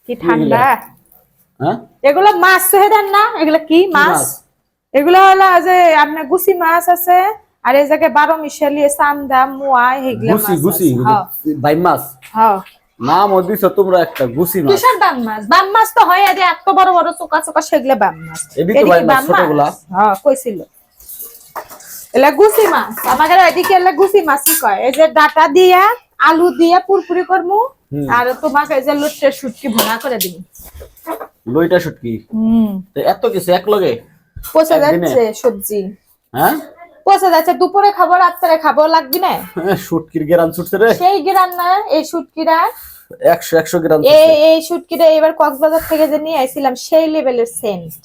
কি ঠান্ডা। হ্যাঁ এগুলো মাছ দেন না, এগুলো কি মাছ? এগুলো হলো যে আপনার গুছি মাছ আছে, আর এই জায়গায় 12 মিশালি চান্দা মুয়া এগুলো গুছি মাছ গুছি আছে। হ্যাঁ বাই মাছ। হ্যাঁ নাম দিছো তোমরা একটা গুছি মাছ। কিসের বাম মাছ? বাম মাছ তো হয় যে এত বড় বড় চোকা চোকা, সেগুলো বাম মাছ। এডি তো বাই মাছ ছোটগুলা। হ্যাঁ কইছিল এলা গুছি মাছ। আমাদের এদিকে এলা গুছি মাছই কয়। এই যে ডাটা দিয়া আলু দিয়া পুরপুরি করমু, আর তোমাকে এই যে লুটে শুটকি ভুনা করে দিবি। লইটা শুটকি তো এত কিছু এক লগে পচে যাচ্ছে সবজি। হ্যাঁ পচে যাচ্ছে, দুপুরে খাবো রাত্রে খাবো, লাগবি না? শুটকির গ্রান ছুটছে রে। সেই গ্রান না এই শুটকিরা, 100 গ্রাম এই শুটকিটা এবার কক্সবাজার থেকে যে নিয়ে আইছিলাম, সেই লেভেলের সেন্ট।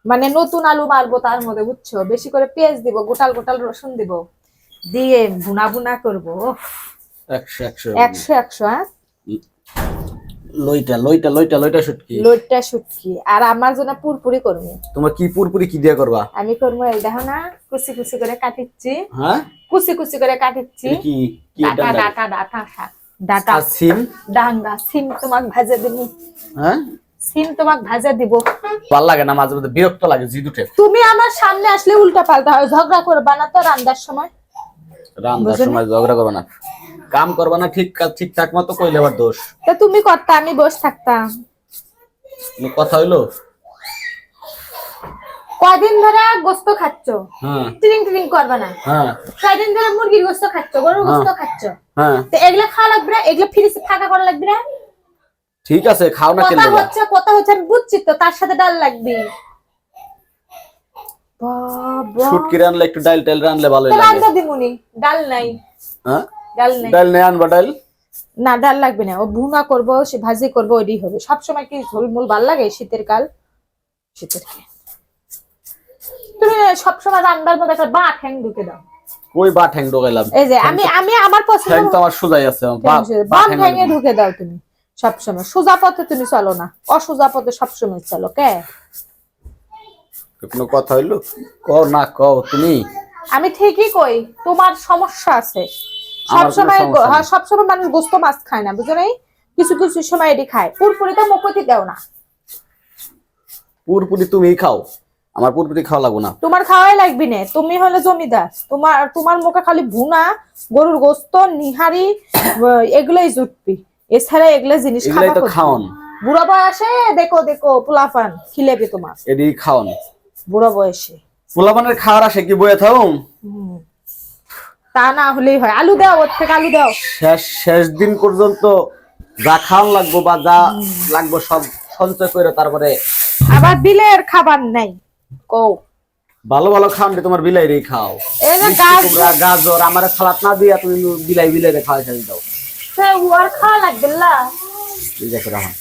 মানে নতুন আলু মারবো তার মধ্যে, বুঝছো, বেশি করে পেঁয়াজ দিব, গোটাল গোটাল রসুন দিব, দিয়ে ভুনা ভুনা করবো। 100 হ্যাঁ লইটা লইটা লইটা লইটা শুটকি, লইটা শুটকি। আর আমার জন্য পুরপুরি করবো। তোমার কি পুরপুরি কি দিয়া করবা? আমি করবো এই দেখো না, কুচি কুচি করে কাটিচ্ছি। হ্যাঁ কুচি কুচি করে কাটিচ্ছি। কি কি ডাটা ডাটা ডাটা শাক, ডাটা সিম ডাঙ্গা সিম তোমাক ভাজে দিবি। হ্যাঁ সিম তোমাক ভাজে দিব। ভাল লাগে না, মাঝে মধ্যে বিরক্ত লাগে জিদ উঠে। তুমি আমার সামনে আসলে উল্টা পাল্টা হয়, ঝগড়া করবা না তো রান্নার সময়। রান্নার সময় ঝগড়া করবা না, কাম করবা না ঠিকঠাক মতো কইলে আবার দোষ। তা তুমি করতা, আমি বস থাকতাম। কথা হইলো কয়দিন ধরে গোস্ত খাচ্ছ? হ্যাঁ ট্রিং ট্রিং করবা না। হ্যাঁ কয়দিন ধরে মুরগির গোস্ত খাচ্ছ, গরুর গোস্ত খাচ্ছ? হ্যাঁ তো এগুলা খাওয়া লাগবে না? এগুলা ফ্রিজে ফাঁকা করা লাগবে না? ঠিক আছে খাও না কেন? কথা হচ্ছে আমি বুঝছি তো, তার সাথে ডাল লাগবে। বাবা শুটকি রানলে একটু ডাল টাল রানলে ভালো লাগে। রান্না দিমুনি, ডাল নাই। হ্যাঁ ডাল নাই, ডাল নেই আনবা ডাল। না ডাল লাগবে না, ও ভুনা করবো, সে ভাজি করবো, ওইটাই হবে। সবসময় কি ঝোলমুল ভাল লাগে শীতের কাল? শীতের কাল তুমি সবসময় রান্নার মধ্যে একটা ঠ্যাং ঢুকে দাও। কই বা ঠ্যাং ঢোকাইলাম? এই যে আমি আমার পছন্দ ঠ্যাং তো আমার সোজাই আছে, বাম ঠ্যাঙে ঢুকে দাও তুমি সবসময়। সোজা পথে তুমি চলো না, অসোজা পথে সবসময় চলো। কে কোনো কথা হইলো? কও না কও তুমি। আমি ঠিকই কই, তোমার সমস্যা আছে। সবসময় সবসময় মানুষ গোস্ত মাছ খায় না, বুঝো নাই? কিছু কিছু সময় এটি খায়। পুরপুরি তো মুখতি দেও না। পুরপুরি তুমি খাও, আমার পুরপুরি খাওয়া লাগবে না। তোমার খাওয়াই লাগবে না, তুমি হলে জমিদার। তোমার মুখে খালি ভুনা, গরুর গোস্ত, নিহারি এগুলাই জুটবি। এছাড়া এগুলা জিনিস খাওয়া তো খাওন। বুড়া বয়সে দেখো দেখো পোলাপান খিলেবে তোমার। এডি খাওন বুড়া বয়সে পোলাপানের খাওয়ার আসে কি বয়ে থাকুম? তা না হলেই হয়। আলু দাও, ওর থেকে আলু দাও। শেষ দিন পর্যন্ত যা খাওয়ান লাগবো বা যা লাগবো সব সঞ্চয় করে তারপরে আবার বিলের খাবার নাই। কো ভালো ভালো খাওয়ান তোমার বিলাই রে খাও। এই যে গাজর আমার খালাত না দিয়া তুমি বিলাই বিলাই রে খাওয়াই দাও। খাওয়া লাগবে না। ঠিক আছে রাখো।